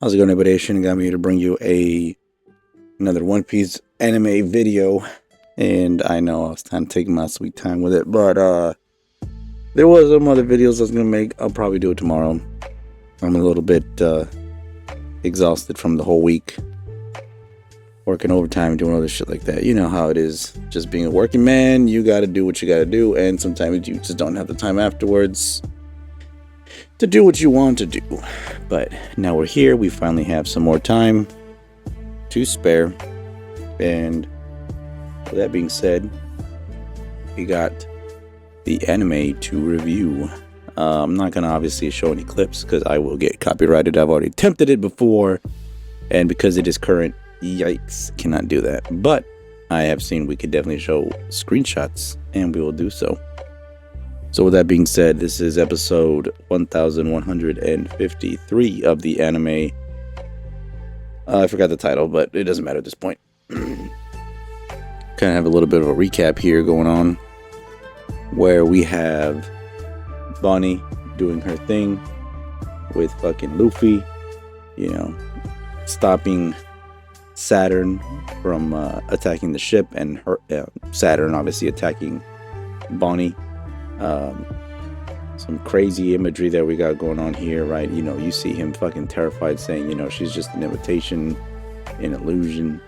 How's it going, everybody? Shin got me here to bring you another One Piece anime video, and I know I was kind of taking my sweet time with it, but there was some other videos I was gonna make. I'll probably do it tomorrow. I'm a little bit exhausted from the whole week, working overtime, doing other shit like that. You know how it is, just being a working man. You got to do what you got to do, and sometimes you just don't have the time afterwards to do what you want to do. But now we're here. We finally have some more time to spare, and with that being said, we got the anime to review. I'm not gonna obviously show any clips because I will get copyrighted. I've already attempted it before, and because it is current, yikes, cannot do that. But I have seen we could definitely show screenshots, and we will do so. So with that being said, this is episode 1153 of the anime. I forgot the title, but it doesn't matter at this point. Kind of have a little bit of a recap here going on, where we have Bonnie doing her thing with fucking Luffy, you know, stopping Saturn from attacking the ship, and her Saturn obviously attacking Bonnie. Some crazy imagery that we got going on here, right? You know, you see him fucking terrified, saying, you know, she's just an imitation, an illusion,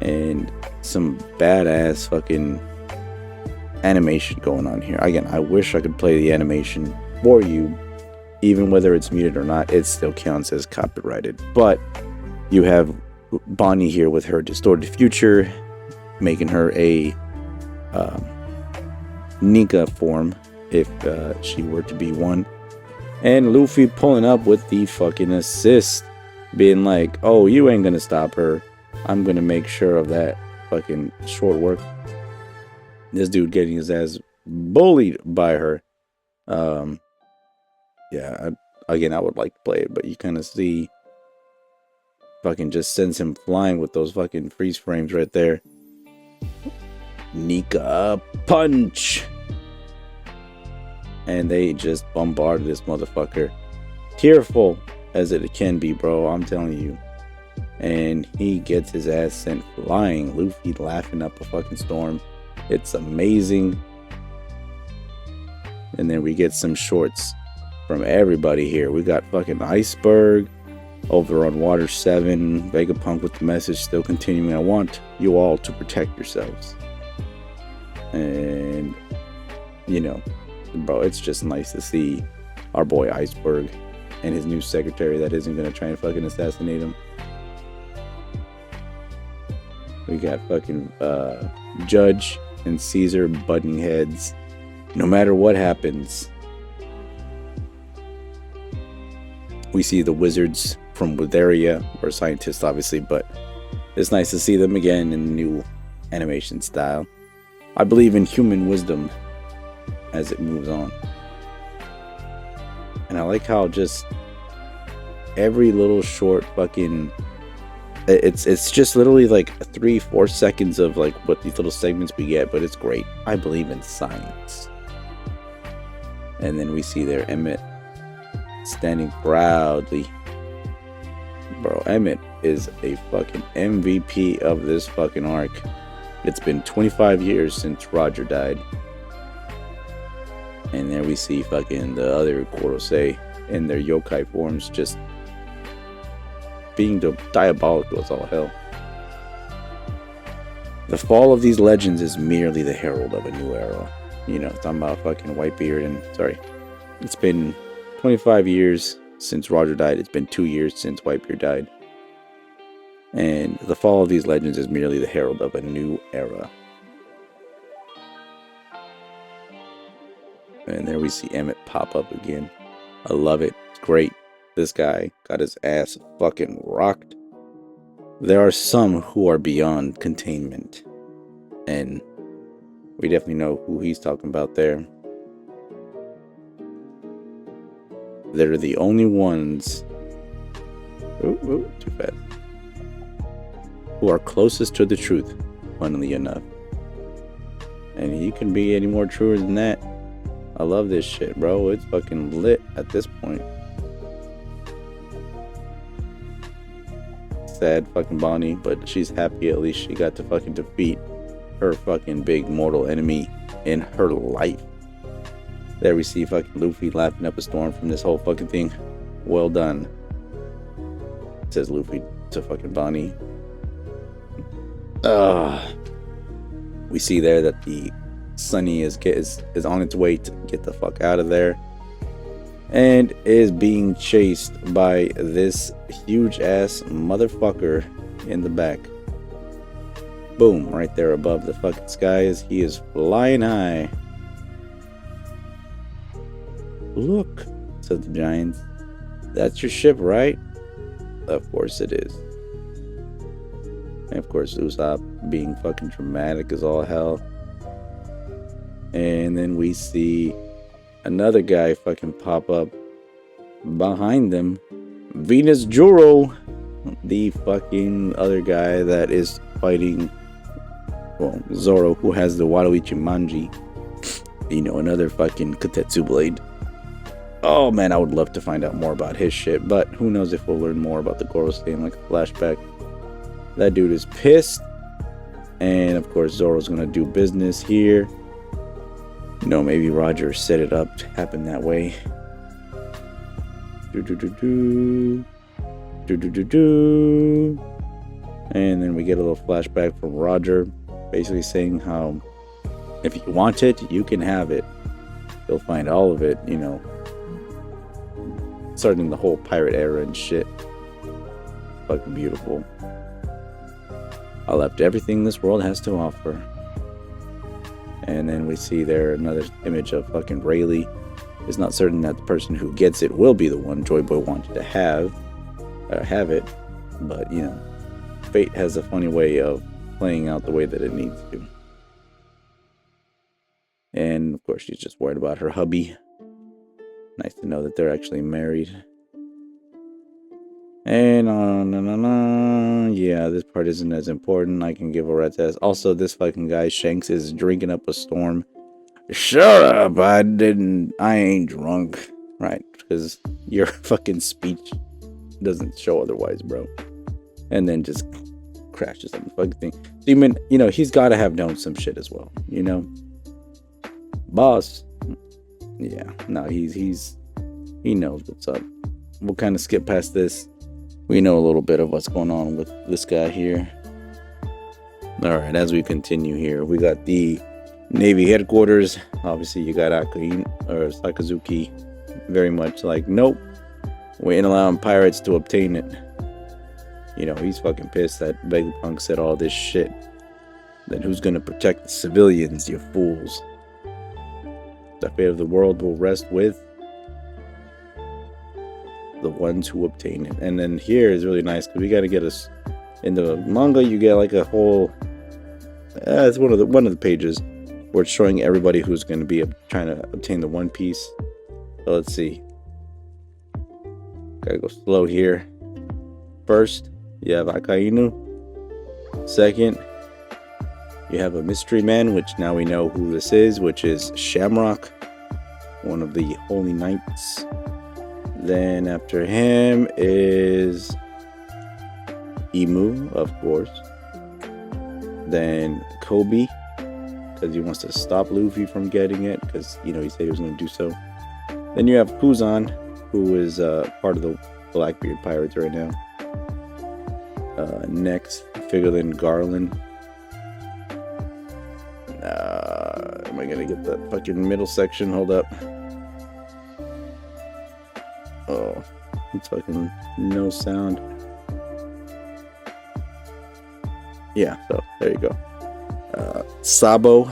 and some badass fucking animation going on here. Again, I wish I could play the animation for you, even whether it's muted or not. It still counts as copyrighted. But you have Bonnie here with her distorted future, making her a Nika form, if she were to be one, and Luffy pulling up with the fucking assist, being like, oh, you ain't gonna stop her, I'm gonna make sure of that. Fucking short work. This dude getting his ass bullied by her. Yeah, again, I would like to play it, but you kind of see fucking just sends him flying with those fucking freeze frames right there. Nika punch, and they just bombarded this motherfucker, tearful as it can be, bro, I'm telling you. And he gets his ass sent flying. Luffy laughing up a fucking storm. It's amazing. And then we get some shorts from everybody here. We got fucking Iceberg over on Water 7, Vegapunk with the message still continuing, I want you all to protect yourselves. And, you know, bro, it's just nice to see our boy Iceberg and his new secretary that isn't going to try and fucking assassinate him. We got fucking Judge and Caesar butting heads. No matter what happens, we see the wizards from Witheria, or scientists obviously, but it's nice to see them again in the new animation style. I believe in human wisdom as it moves on. And I like how just every little short fucking, it's just literally like 3-4 seconds of like what these little segments we get, but it's great. I believe in science. And then we see there Emmett standing proudly. Bro, Emmett is a fucking MVP of this fucking arc. It's been 25 years since Roger died. And there we see fucking the other Korosei in their yokai forms just being diabolical as all hell. The fall of these legends is merely the herald of a new era. You know, talking about fucking Whitebeard and, sorry, it's been 25 years since Roger died. It's been 2 years since Whitebeard died. And the fall of these legends is merely the herald of a new era. And there we see Emmett pop up again. I love it. It's great. This guy got his ass fucking rocked. There are some who are beyond containment, and we definitely know who he's talking about there. They're the only ones too fast, who are closest to the truth, funnily enough. And he can be any more truer than that. I love this shit, bro. It's fucking lit at this point. sad fucking Bonnie, but she's happy at least she got to fucking defeat her fucking big mortal enemy in her life. There we see fucking Luffy laughing up a storm from this whole fucking thing. Well done, says Luffy to fucking Bonnie. We see there that the Sunny is on its way to get the fuck out of there, and is being chased by this huge ass motherfucker in the back. Boom, right there above the fucking skies. He is flying high. Look, said the giant. That's your ship, right? Of course it is. And of course Usopp being fucking dramatic as all hell. And then we see another guy fucking pop up behind them. Venus Juro, the fucking other guy that is fighting, well, Zoro, who has the Waluigi Manji. You know, another fucking Kotetsu blade. Oh man, I would love to find out more about his shit, but who knows if we'll learn more about the Goro game, like a flashback. That dude is pissed. And of course Zoro's gonna do business here. No, maybe Roger set it up to happen that way. And then we get a little flashback from Roger, basically saying how if you want it, you can have it. You'll find all of it, you know, starting the whole pirate era and shit. Fucking beautiful. I left everything this world has to offer. And then we see there another image of fucking Rayleigh. It's not certain that the person who gets it will be the one Joy Boy wanted to have it, but you know, fate has a funny way of playing out the way that it needs to. And of course she's just worried about her hubby. Nice to know that they're actually married. And yeah, this part isn't as important. I can give a rat's ass. Also, this fucking guy Shanks is drinking up a storm. Shut up! I ain't drunk. Right, because your fucking speech doesn't show otherwise, bro. And then just crashes on the fucking thing. Demon, you know, he's got to have known some shit as well, you know? Boss. Yeah, no, he knows what's up. We'll kind of skip past this. We know a little bit of what's going on with this guy here. Alright, as we continue here, we got the Navy headquarters. Obviously, you got Sakazuki very much like, nope, we ain't allowing pirates to obtain it. You know, he's fucking pissed that Vegapunk said all this shit. Then who's gonna protect the civilians, you fools? The fate of the world will rest with the ones who obtain it. And then here is really nice because we got to get us in the manga. You get like a whole it's one of the pages where it's showing everybody who's going to be trying to obtain the One Piece. So let's see, gotta go slow here. First you have Akainu. Second you have a mystery man, which now we know who this is, which is Shamrock, one of the holy knights. Then after him is Imu, of course. Then Kobe, because he wants to stop Luffy from getting it, because, you know, he said he was going to do so. Then you have Kuzan, who is part of the Blackbeard Pirates right now. Next, Figurlin Garland. Am I going to get the fucking middle section? Hold up. Oh, it's fucking no sound. Yeah, so there you go. Sabo,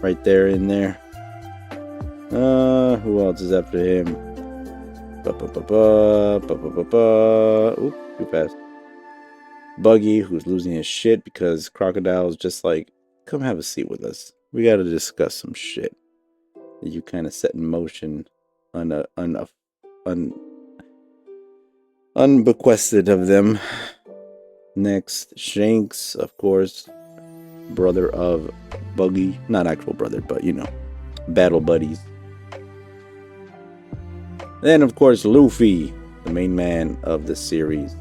right there in there. Who else is after him? Oop, too fast. Buggy, who's losing his shit because Crocodile's just like, come have a seat with us. We gotta discuss some shit that you kind of set in motion unbequested of them. Next, Shanks, of course, brother of Buggy. Not actual brother, but you know, battle buddies. Then, of course, Luffy, the main man of the series.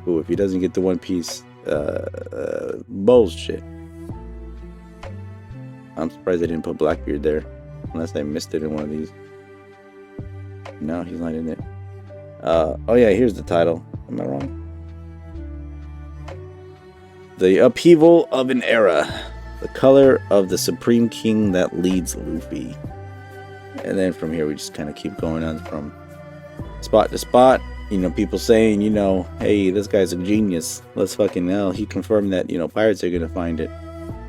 Ooh, if he doesn't get the One Piece, bullshit. I'm surprised they didn't put Blackbeard there, unless I missed it in one of these. No, he's not in it. Oh yeah, here's the title. Am I wrong? The upheaval of an era. The color of the Supreme King that leads Luffy. And then from here we just kind of keep going on from spot to spot. You know, people saying, you know, hey, this guy's a genius. Let's fucking hell. He confirmed that, you know, pirates are gonna find it.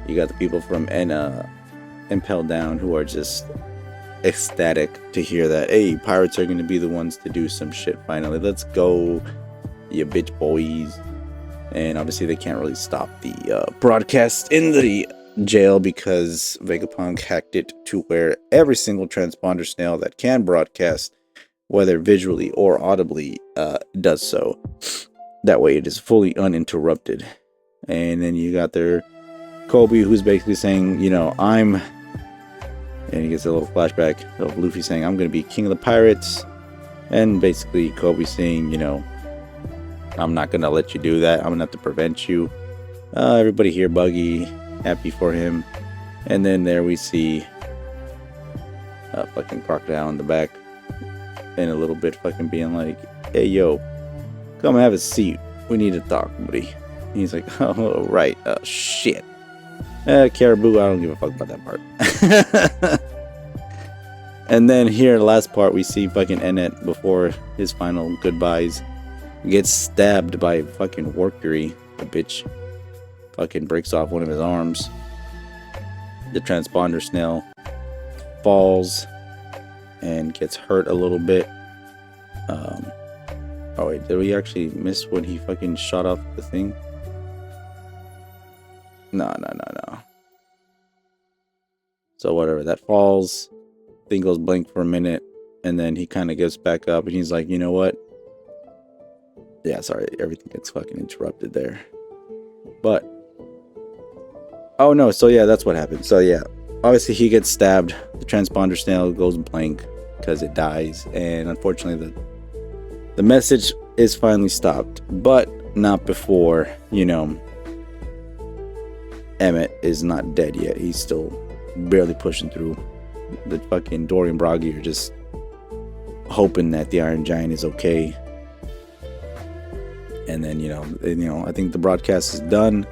You got the people from Impel Down who are just ecstatic to hear that, hey, pirates are gonna be the ones to do some shit finally. Let's go, you bitch boys. And obviously they can't really stop the broadcast in the jail because Vegapunk hacked it to where every single transponder snail that can broadcast, whether visually or audibly, does so. That way it is fully uninterrupted. And then you got their Kobe, who's basically saying, you know, and he gets a little flashback of Luffy saying, I'm going to be king of the pirates. And basically Kobe saying, you know, I'm not going to let you do that. I'm going to have to prevent you. Everybody here, Buggy, happy for him. And then there we see a fucking crocodile in the back. And a little bit fucking being like, hey, yo, come have a seat. We need to talk, buddy. And he's like, oh, right. Shit. Caribou, I don't give a fuck about that part. And then here, last part, we see fucking Egghead before his final goodbyes. Gets stabbed by fucking Workery. The bitch fucking breaks off one of his arms. The transponder snail falls and gets hurt a little bit. Oh wait, did we actually miss when he fucking shot off the thing? No. So whatever, that falls. Thing goes blank for a minute, and then he kind of gets back up, and he's like, you know what? Yeah, sorry, everything gets fucking interrupted there. But oh no, so yeah, that's what happened. So yeah, obviously he gets stabbed. The transponder snail goes blank because it dies, and unfortunately the message is finally stopped, but not before, you know, Emmett is not dead yet. He's still barely pushing through. The fucking Dory and Broggy are just hoping that the Iron Giant is okay. And then, you know, I think the broadcast is done.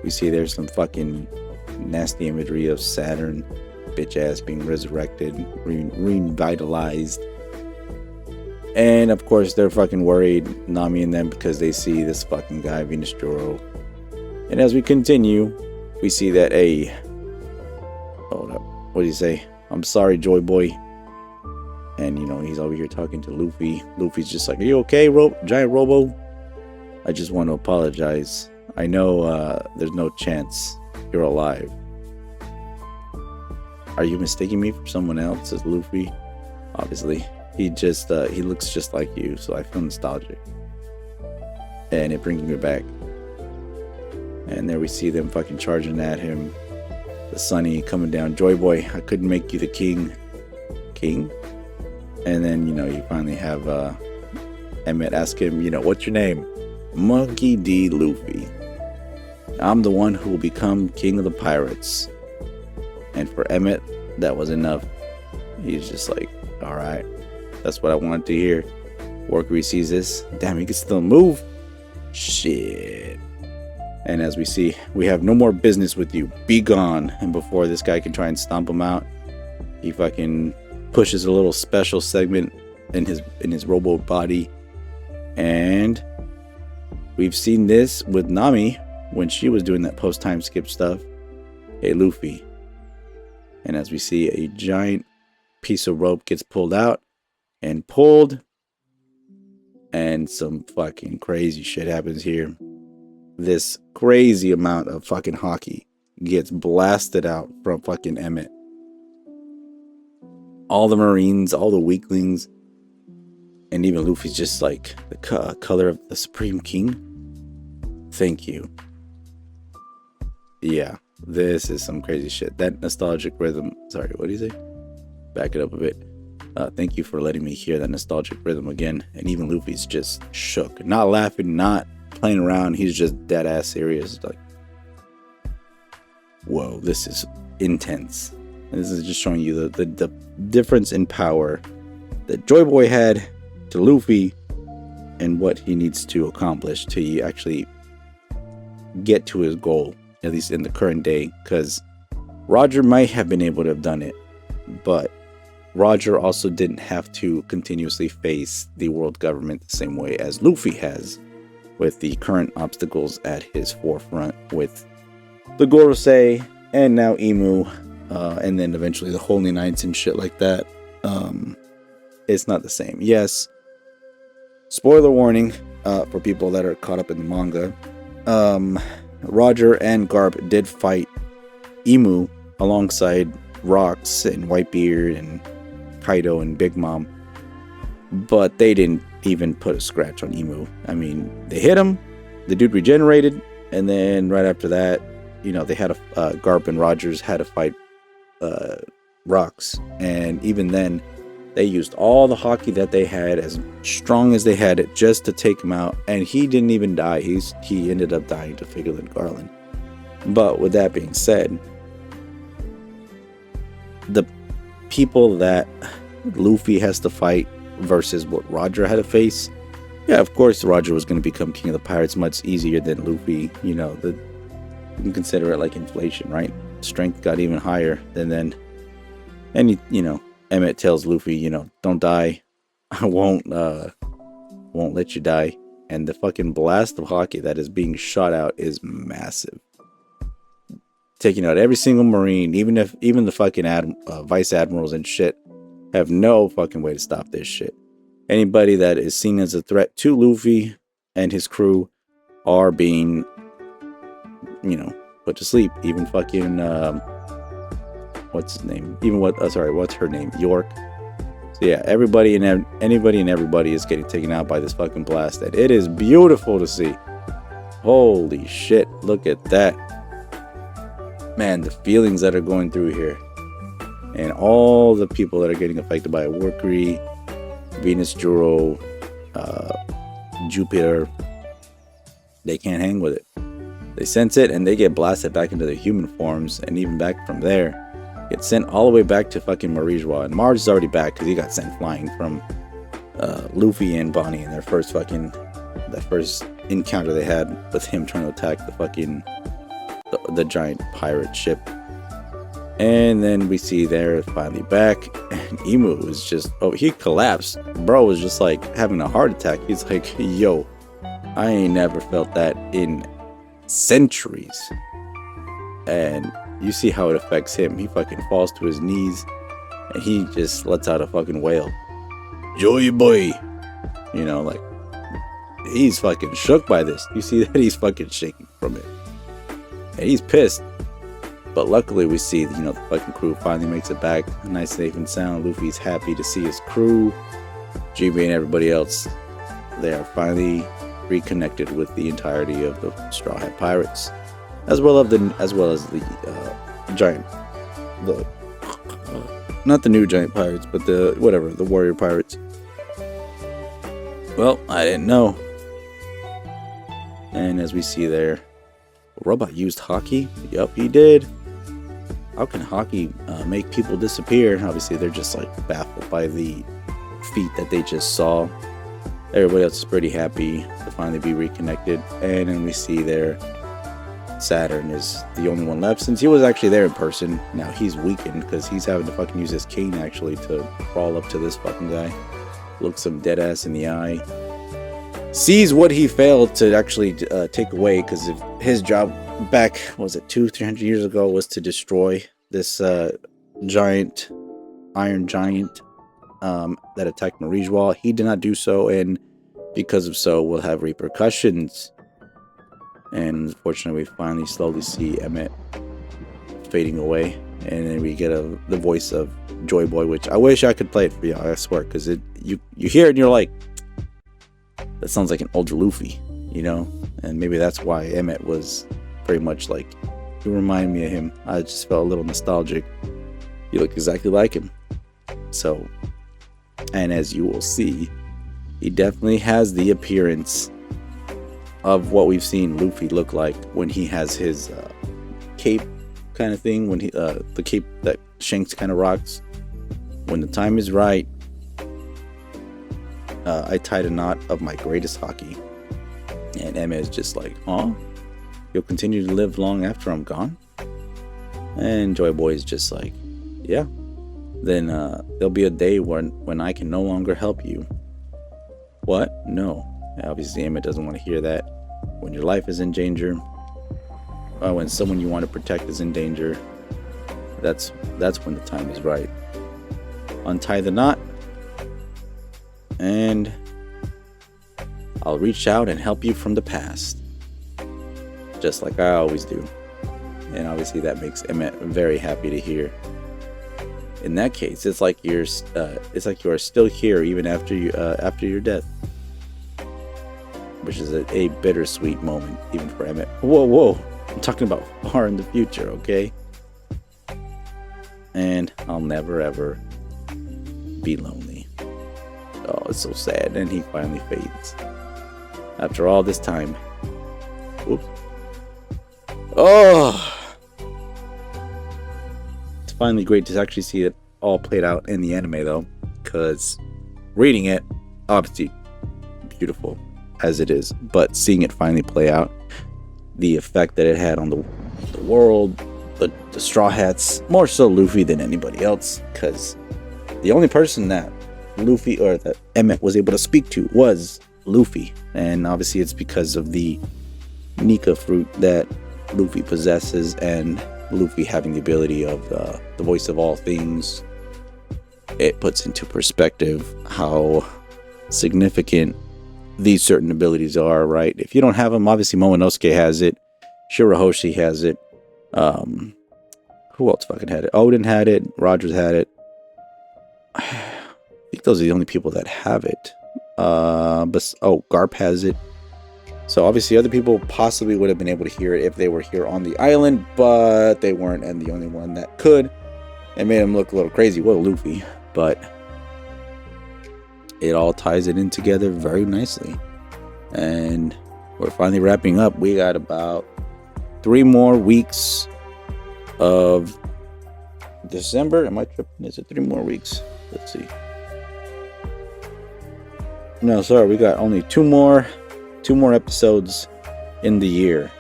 We see there's some fucking nasty imagery of Saturn, bitch ass being resurrected, revitalized. And of course, they're fucking worried, Nami and them, because they see this fucking guy, Venus Joro. And as we continue, we see that hold up, what do you say? I'm sorry, Joy Boy. And you know, he's over here talking to Luffy. Luffy's just like, are you okay, Giant Robo? I just want to apologize. I know there's no chance you're alive. Are you mistaking me for someone else? Says Luffy. Obviously, he looks just like you, so I feel nostalgic. And it brings me back. And there we see them fucking charging at him. The Sunny coming down. Joy Boy, I couldn't make you the king. King? And then, you know, you finally have Emmett ask him, you know, what's your name? Monkey D. Luffy. I'm the one who will become king of the pirates. And for Emmett, that was enough. He's just like, alright, that's what I wanted to hear. Workery sees this. Damn, he can still move. Shit. And as we see, we have no more business with you. Be gone. And before this guy can try and stomp him out, he fucking pushes a little special segment in his robot body. And we've seen this with Nami when she was doing that post-time skip stuff. Hey, Luffy. And as we see, a giant piece of rope gets pulled out and pulled. And some fucking crazy shit happens here. This crazy amount of fucking Haki gets blasted out from fucking Emmett. All the Marines, all the weaklings, and even Luffy's just like, the color of the Supreme King? Thank you. Yeah, this is some crazy shit. That nostalgic rhythm, sorry, what do you say? Back it up a bit. Thank you for letting me hear that nostalgic rhythm again. And even Luffy's just shook. Not laughing, not playing around. He's just dead ass serious. Like, whoa, this is intense. And this is just showing you the difference in power that Joy Boy had to Luffy and what he needs to accomplish to actually get to his goal, at least in the current day. Because Roger might have been able to have done it, but Roger also didn't have to continuously face the world government the same way as Luffy has, with the current obstacles at his forefront with the Gorosei and now Emu, and then eventually the Holy Knights and shit like that. It's not the same. Yes, spoiler warning for people that are caught up in the manga. Roger and Garp did fight Emu alongside Rocks and Whitebeard and Kaido and Big Mom, but they didn't even put a scratch on Emu. I mean, they hit him, the dude regenerated, and then right after that, you know, they had Garp and Rogers had to fight Rocks, and even then they used all the Haki that they had, as strong as they had it, just to take him out, and he didn't even die. He ended up dying to Figurlin Garland. But with that being said, the people that Luffy has to fight versus what Roger had to face, yeah, of course Roger was going to become king of the pirates much easier than Luffy. You know, you can consider it like inflation, right? Strength got even higher than then. And you know, Emmett tells Luffy, you know, don't die. I won't let you die. And the fucking blast of Haki that is being shot out is massive, taking out every single Marine. Even the fucking vice admirals and shit have no fucking way to stop this shit. Anybody that is seen as a threat to Luffy and his crew are being, you know, put to sleep. Even fucking what's his name? What's her name? York. So yeah, anybody and everybody is getting taken out by this fucking blast, and it is beautiful to see. Holy shit, look at that. Man, the feelings that are going through here. And all the people that are getting affected by it. Workery, Venus Juro, Jupiter. They can't hang with it. They sense it and they get blasted back into their human forms, and even back from there get sent all the way back to fucking Marijwa. And Mars is already back because he got sent flying from Luffy and Bonnie in their first encounter they had with him trying to attack the fucking the giant pirate ship. And then we see they're finally back, and Emu is just, he collapsed. Bro was just like having a heart attack. He's like, yo, I ain't never felt that in centuries. And you see how it affects him. He fucking falls to his knees and he just lets out a fucking wail. Joy Boy. You know, like, he's fucking shook by this. You see that he's fucking shaking from it. And he's pissed. But luckily we see, you know, the fucking crew finally makes it back nice, safe and sound. Luffy's happy to see his crew. GB and everybody else, they are finally reconnected with the entirety of the Straw Hat Pirates, as well as the giant, not the new giant pirates, but the warrior pirates. Well, I didn't know. And as we see there, Robot used Haki. Yup, he did. How can Haki make people disappear? Obviously, they're just like baffled by the feat that they just saw. Everybody else is pretty happy to finally be reconnected. And then we see there, Saturn is the only one left, since he was actually there in person. Now he's weakened because he's having to fucking use his cane actually to crawl up to this fucking guy. Looks him dead ass in the eye. Sees what he failed to actually take away, because if his job back, was it 200-300 years ago, was to destroy this giant iron giant that attacked Marijwa. He did not do so, and because of so will have repercussions. And unfortunately, we finally slowly see Emmett fading away, and then we get the voice of Joy Boy, which I wish I could play it for you, I swear, because you hear it and you're like, that sounds like an older Luffy, you know? And maybe that's why Emmett was very much like, you remind me of him. I just felt a little nostalgic. You look exactly like him. So, and as you will see, he definitely has the appearance of what we've seen Luffy look like when he has his cape kind of thing, when he the cape that Shanks kind of rocks. When the time is right, I tied a knot of my greatest Haki. And Emma is just like, huh? You'll continue to live long after I'm gone? And JoyBoy is just like, yeah. Then there'll be a day when I can no longer help you. What? No. Obviously, Emma doesn't want to hear that. When your life is in danger, when someone you want to protect is in danger, that's when the time is right. Untie the knot, and I'll reach out and help you from the past, just like I always do. And obviously that makes Emmett very happy to hear. In that case, it's like you are still here even after your death, which is a bittersweet moment even for Emmett. Whoa! I'm talking about far in the future, okay? And I'll never ever be lonely. Oh, it's so sad. And he finally fades after all this time. Whoops. Oh, it's finally great to actually see it all played out in the anime, though, because reading it, obviously beautiful as it is, but seeing it finally play out, the effect that it had on the world, the Straw Hats, more so Luffy than anybody else, because the only person that Luffy or that Emmett was able to speak to was Luffy, and obviously it's because of the Nika fruit that Luffy possesses, and Luffy having the ability of the voice of all things. It puts into perspective how significant these certain abilities are, right? If you don't have them, obviously Momonosuke has it, Shirahoshi has it, who else fucking had it? Odin had it, Rogers had it. I think those are the only people that have it. Garp has it. So obviously other people possibly would have been able to hear it if they were here on the island, but they weren't, and the only one that could, it made him look a little crazy. Well, Luffy, but it all ties it in together very nicely. And we're finally wrapping up. We got about 3 more weeks of December. Am I tripping? Is it 3 more weeks? Let's see. No, sorry, we got only 2 more episodes in the year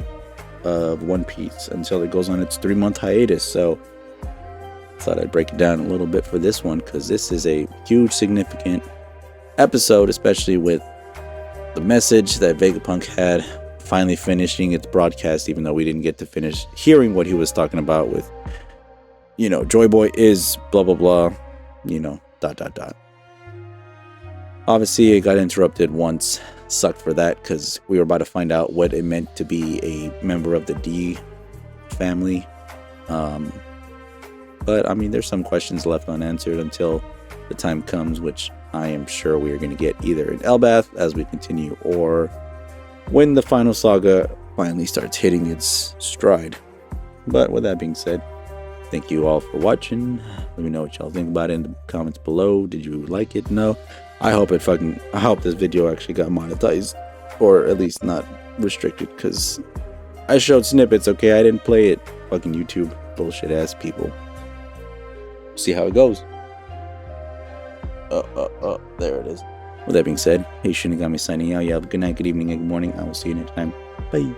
of One Piece until it goes on its 3-month hiatus. So I thought I'd break it down a little bit for this one, because this is a huge, significant episode, especially with the message that Vegapunk had finally finishing its broadcast, even though we didn't get to finish hearing what he was talking about with, JoyBoy is blah blah blah, ... Obviously, it got interrupted once. Sucked for that, because we were about to find out what it meant to be a member of the D family. But I mean, there's some questions left unanswered until the time comes, which I am sure we are going to get either in Elbath as we continue, or when the final saga finally starts hitting its stride. But with that being said, thank you all for watching. Let me know what y'all think about it in the comments below. Did you like it? No. I hope this video actually got monetized, or at least not restricted, because I showed snippets, okay? I didn't play it. Fucking YouTube bullshit ass people. See how it goes. There it is. With that being said, hey, Shinigami signing out. You have a good night, good evening, and good morning. I will see you next time. Bye.